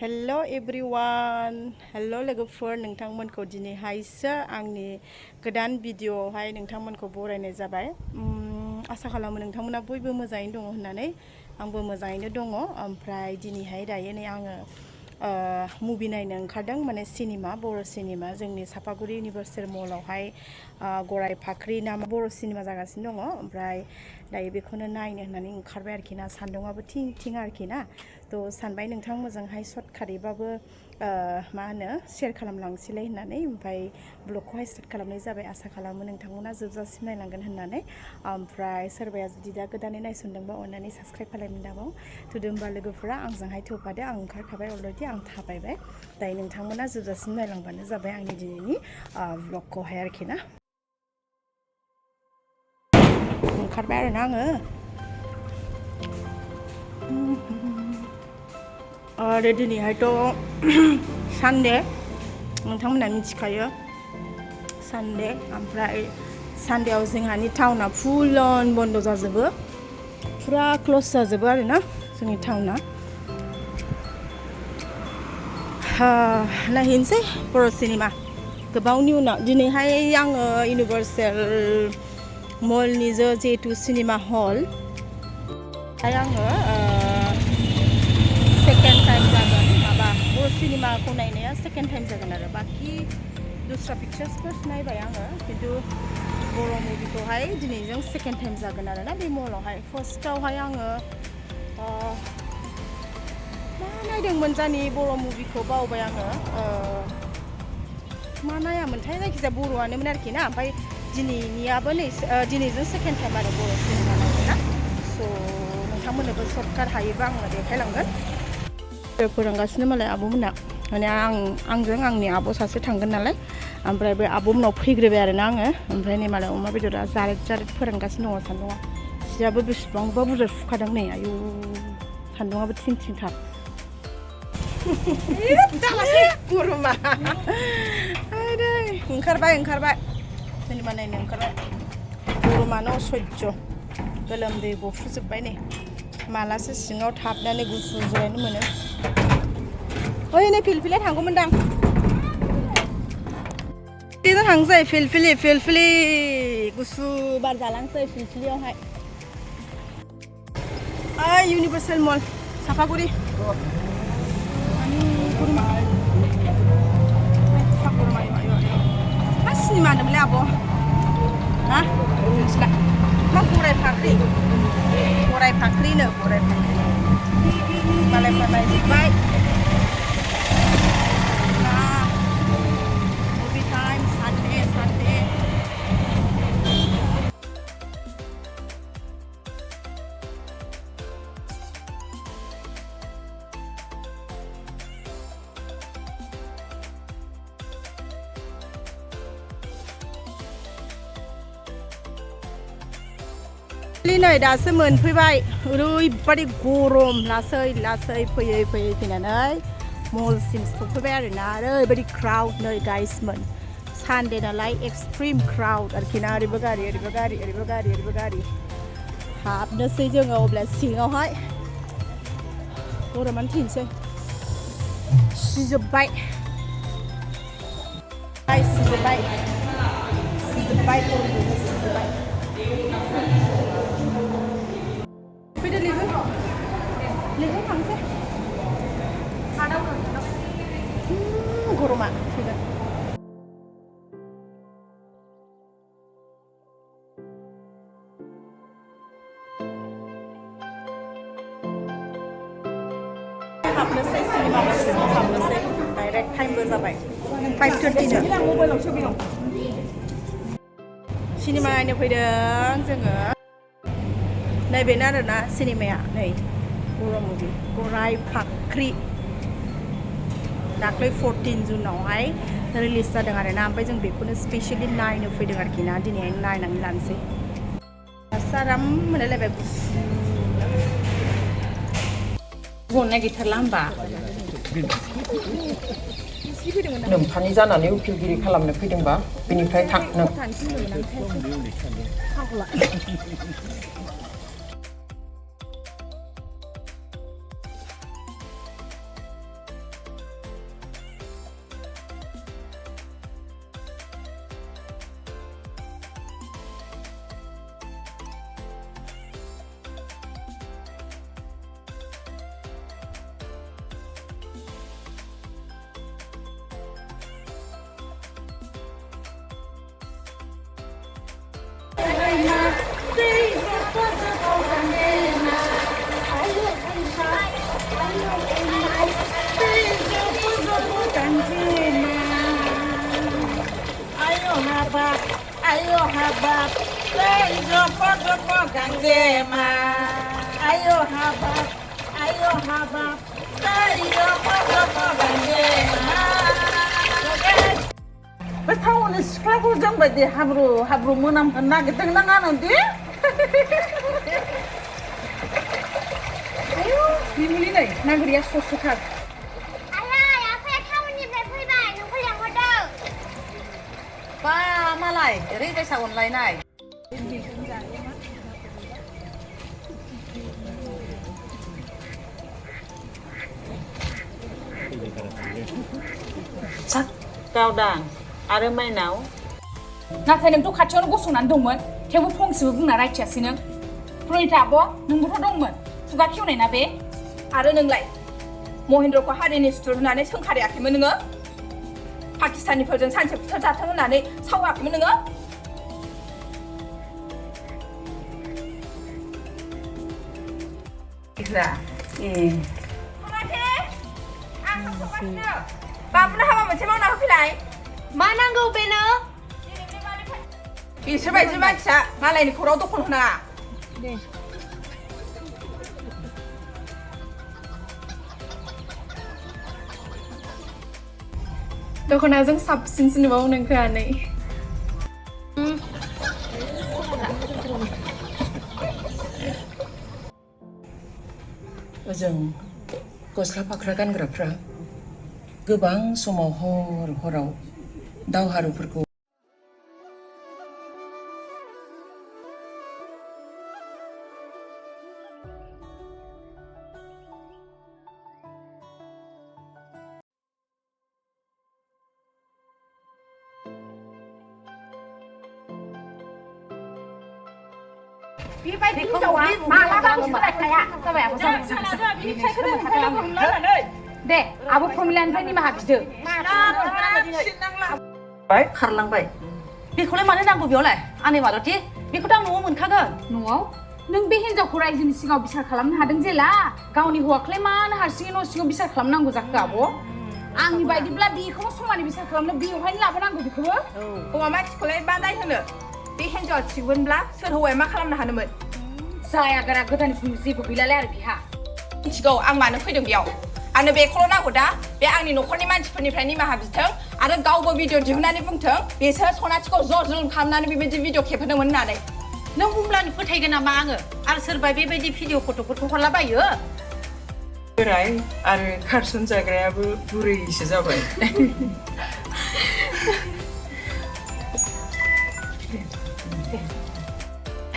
Hello everyone, hello लोगोफोर नोंथांमोनखौ दिनैहायसो आंनि गोदान भिडिअआवहाय नोंथांमोनखौ बरायनाय जाबाय। आसा खालामो नोंथांमोना बयबो मोजाङैनो दङ होननानै आंबो मोजाङैनो दङ। ओमफ्राय दिनैहाय दायो नै आङो मुभि नायनो ओंखारदों, माने सिनेमा, बर' सिनेमा जोंनि सापागुरि इउनिभार्सेल मलावहाय गराय फाख्रि नामा बर' सिनेमा जागासिनो दङ। ओमफ्राय दायो बेखौनो नायनो होननानै ओंखारबाय आरोखि ना, सान्दुंआबो थिं थिं आरोखि ना। थ' सानबाय नोंथांमोनजोंहाय सर्टकाटैबाबो मा होनो शेयार खालामलांसैलाय होननानै, ओमफ्राय ब्लगखौहाय स्टार्ट खालामनाय जाबाय। आसा खालामो नोंथांमोना जोबजासिम नायलांगोन होननानै। ओमफ्राय सोरबाया जुदि दा गोदानै नायसनदोंबा अननानै साबस्क्राइब खालामनो दाबाव थुदो होमबा लोगोफोरा आंजोंहाय थोफादो। आं ओंखारखाबाय अलरेडि, आं थाबायबाय। दायो नोंथांमोना जोबजासिम नायलांबानो जाबाय आंनि दिनैनि ब्लगखौहाय आरोखि ना। ओंखारबाय आरोना आङो। आरो दिनैहायथ' सानडे, नोंथांमोना मिथिखायो सानडे। ओमफ्राय सानडेआव जोंहानि टाउना फुल अन बन्द जाजोबो, फुरा क्लस जाजोबो आरोना जोंनि टाउना। नायहैनोसै बर' सिनेमा गोबावनि उनाव। दिनैहाय आङो इउनिभार्सेल मलनि जिहेतु सिनेमा हल, आङो सेकेन्ड टाइम जागोन माबा बर' सिनेमाखौ नायनाया सेकेन्ड टाइम जागोन आरो। बाखि दस्रा पिक्चार्सफोर नायबाय आङो, खिन्थु बर' मुभिखौहाय दिनैजों सेकेन्ड टाइम जागोन आरो ना बे मलावहाय। फार्स्टआवहाय आङो मा नायदोंमोन जानि बर' मुभिखौ बावबाय आङो, मा नायामोनथाय, जायखिजाया बर'आनोमोन आरोखि ना। ओमफ्राय दिनैनियाबो नै दिनैजों सेकेन्ड टाइम आरो बर' सिनेमा नायगोन ना। स' नोंथांमोननोबो सर्टकाट हायोबा आङो देखायलांगोन। फोरोंगासिनो मालाय आब'मोना, माने आंजों आंनि आब' सासे थांगोन नालाय। ओमफ्राय बे आब'मोनाव फैग्रोबाय आरोना आङो। ओमफ्राय नै मालाय अमा बेदरा जारेद जारेद फोरानगासिनो दङ सान्दुङा। सियाबो बेसेबांबा बुरजा सुखादों नै, आयु सान्दुङाबो थिं थिंथार। गरमा ओंखारबाय सिनेमा नायनो ओंखारबाय। गरमानो असयज', गोलोमदै गफ्रुजोब्बाय नै। मालासो सिङाव थाबनानै गुसु जिरायनो मोनो। ओइ नै फिलफिलिया थांगौमोनदां, बेजों थांसै फिलफिलि गुसु बार जालांसै फिलफिलियावहाय। इउनिभार्सेल मल सापागुरि। मा सिनेमा होनोमोनलाय आब'? हा मिथिला। मा गराय फाख्रिनो मालायफ्रा नायजोब्बाय। Movie time Sunday. नै दासो मोनफैबाय, ओरैबादि गरम, लासै फैयै फैनानै मलसिम सफैबाय आरोना। ओरैबादि क्राउड नै गाइसमोन, सानडे नालाय एक्सट्रिम क्राउड आरोखि ना। ओरैबो गारि हाबनोसै जोङो अब्ला सिङावहाय। गरमानो थैनोसै, सिजोब्बाय फैदो लेजों थांसै। गरमा फैगोन। हाबनोसै सिनेमा हलसिमाव हाबनोसै, डाइरेक्ट टाइमबो जाबाय 5:30नो। सिनेमा नायनो फैदों जोङो। नैबेनो आरोना सिनेमाया, नै बर' मुभि गराय फाख्रि। दाख्लै 14 जुनावहाय रिलिज जादों आरोना। ओमफ्राय जों बेखौनो स्पेसियेलि नायनो फैदों आरोखि ना। दिनैहाय नायनानै लानोसै। दासो आराम मोनलायलायबाय गुसुनो। गनो नागिरथारला होमबा नोमफानि जानानै उकिलगिरि खालामनो फैदोंबा बेनिफ्राय थांनो। habab, ayo pok ganjema. Ayo habab, ayo pok ganjema. Betawon siख्लाखौ जों बायदि हाब्रु मोनामहोनो नागिरदों ना नोंदि? आयौ बिमुलि नै नागिरिया ससुथार। बा मालाय ओरै दैसा अनलायनाय गावदां आरो माइनाव नाथाय नोंथ' खाथियावनो गसंनानै दंमोन थेवबो फंसेबो बुंना रायथियासै नों प्रनिता आब' नोंबोथ' दंमोन खुगा खेवनाय ना बे आरो नोंलाय महेन्द्रखौ हारिनि सुथुर होननानै सोंखारियाखैमोन नोङो पाकिस्तानिफोरजों सानसे बुथार जाथों होननानै सावाखैमोन नोङो बाबुनो हाबा मोनसे मावना होफैलाय मा नांगौ बेनो बिसोर बायदि मानसिया मालायनि खराव दखल होनाङा दे दखनाजों साबसिनसो नुबावो नोंखौ आनै ओजों गस्ला फाख्रा गानग्राफ्रा गोबां समाव हराव दावहारुफोरखौ बेबायदि हिनजावा मालाबाबो सोलायखाया जाबाय आब' दे आब' प्रमिलानिफ्राय निमाहा बिदो खारलांबाय बेखौलाय मानो नांगौ बेयावलाय आंनि मालती बेखौथ' आं न'आव मोनखागोन न'आव नों बे हिनजावखौ रायजोनि सिगाङाव बिसार खालामनो हादों जेला गावनि हौवाखौलाय मानो हारसिङै न' सिङाव बिसार खालामनांगौ जाखो आब' आंनि बायदिब्ला बेखौबो समानै बिसार खालामनो बेवहायनो लाबोनांगौ बेखौबो हौवा मानसिखौलाय बादाय होनो बे हिनजावा थिगमोनब्ला सोर हौवाया मा खालामनो हानोमोन जायागारा गोदान जेबो गैलालाय आरो बिहा मिथिगौ आं मानो फैदों बेयाव आंनो बेखौल' नांगौ दा बे आंनि न'खरनि मानसिफोरनिफ्राय निमाहा बिथों आरो गावबो भिडिअ दिहुननानै बुंथों बेसोर सनाथिखौ ज' जुलुम खालामनानै बेबायदि भिडिअ खेबहोदोंमोन होननानै नों बुंब्लानो फोथायगोन नामा आङो आरो सोरबा बेबायदि भिडिअ फट'फोरखौ हरलाबायो गोराय आरो खारसन जाग्रायाबो बुरैसो जाबाय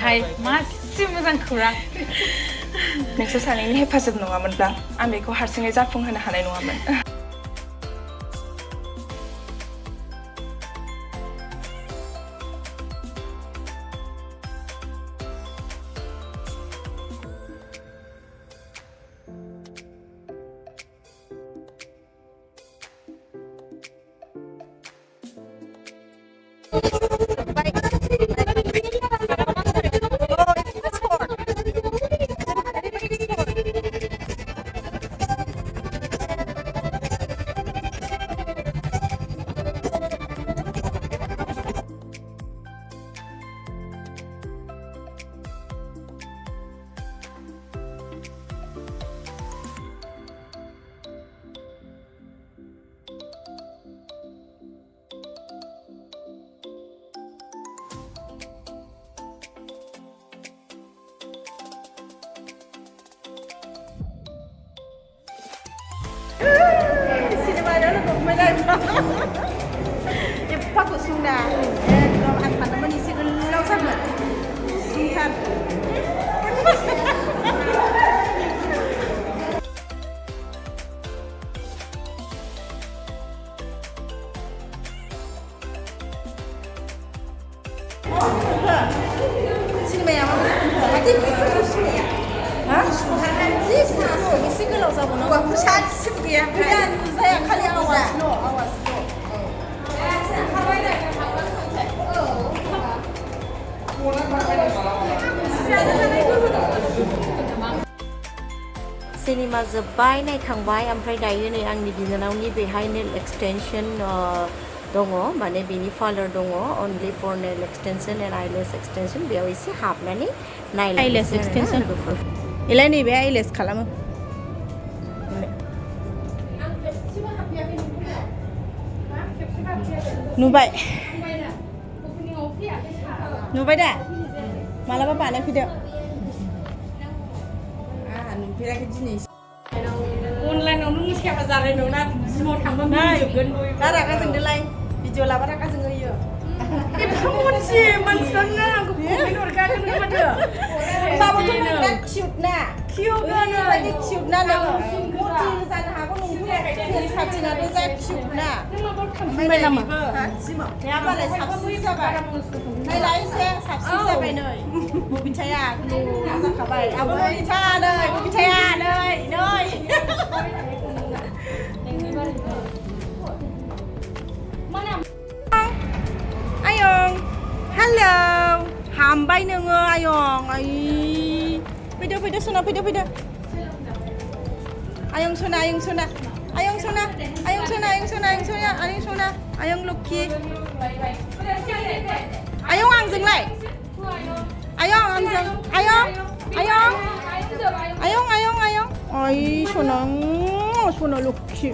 हाय मासे मोजां खौरां नोंसोर सानैनि हेफाजाब नङामोनब्ला आं बेखौ हारसिङै जाफुंहोनो हानाय नङामोन एफा गुसुंना एकदम आं सानदोंमोन एसे गोलाव जागोन गुसुंथार सिनेमाया माबायदि सिनेमाया एसे गोलाव जाबावनो हौवाखौ सासेबो गैया गैया नुजाया खालि आवाजल' सिनेमा जोब्बाय नायखांबाय ओमफ्राय दायो नै आंनि बिनानावनि बेहाय नेल एक्सटेनसन दङ माने बेनि पार्लार दङ only for nail extension and eyelash extension बेयाव एसे हाबनानै नायलाय Eyelash extension. इलाय नैबे आइलेस खालामो नुबाय नुबाय दा मालाबा बानायफैदो नुफेराखै दिनै अनलाइनाव नों सेवा जानाय नङा जिमाव थांबा मिनिजोबगोन दा रागा जोंदोलाय भिडिअ लाबा रागा जोङो होयो एफामोनसि मानसिफ्रानो आंखौ कमेन्ट हरगासिनो माथो होमबाबोथ' नों बिराद किउट ना किउटआनो ओरैबायदि किउट ना नोङो मथि जानो हागौ नोंथ' फेस खाथिनाथ' जा किउट ना थांबाय नामा नोंहा मालाय साबसिन जाबाय नायलाय एसे साबसिन जाबाय नै बबिथाया ग्ल'आ जाखाबाय आबो बबिथा नै बबिथाया नै आयं हेलौ हामबाय नोङो आयं आइ फैदो सना फैदो आयं सना आयं लक्ष्मी आयं आंजोंलाय आयं आइ सना लक्ष्मी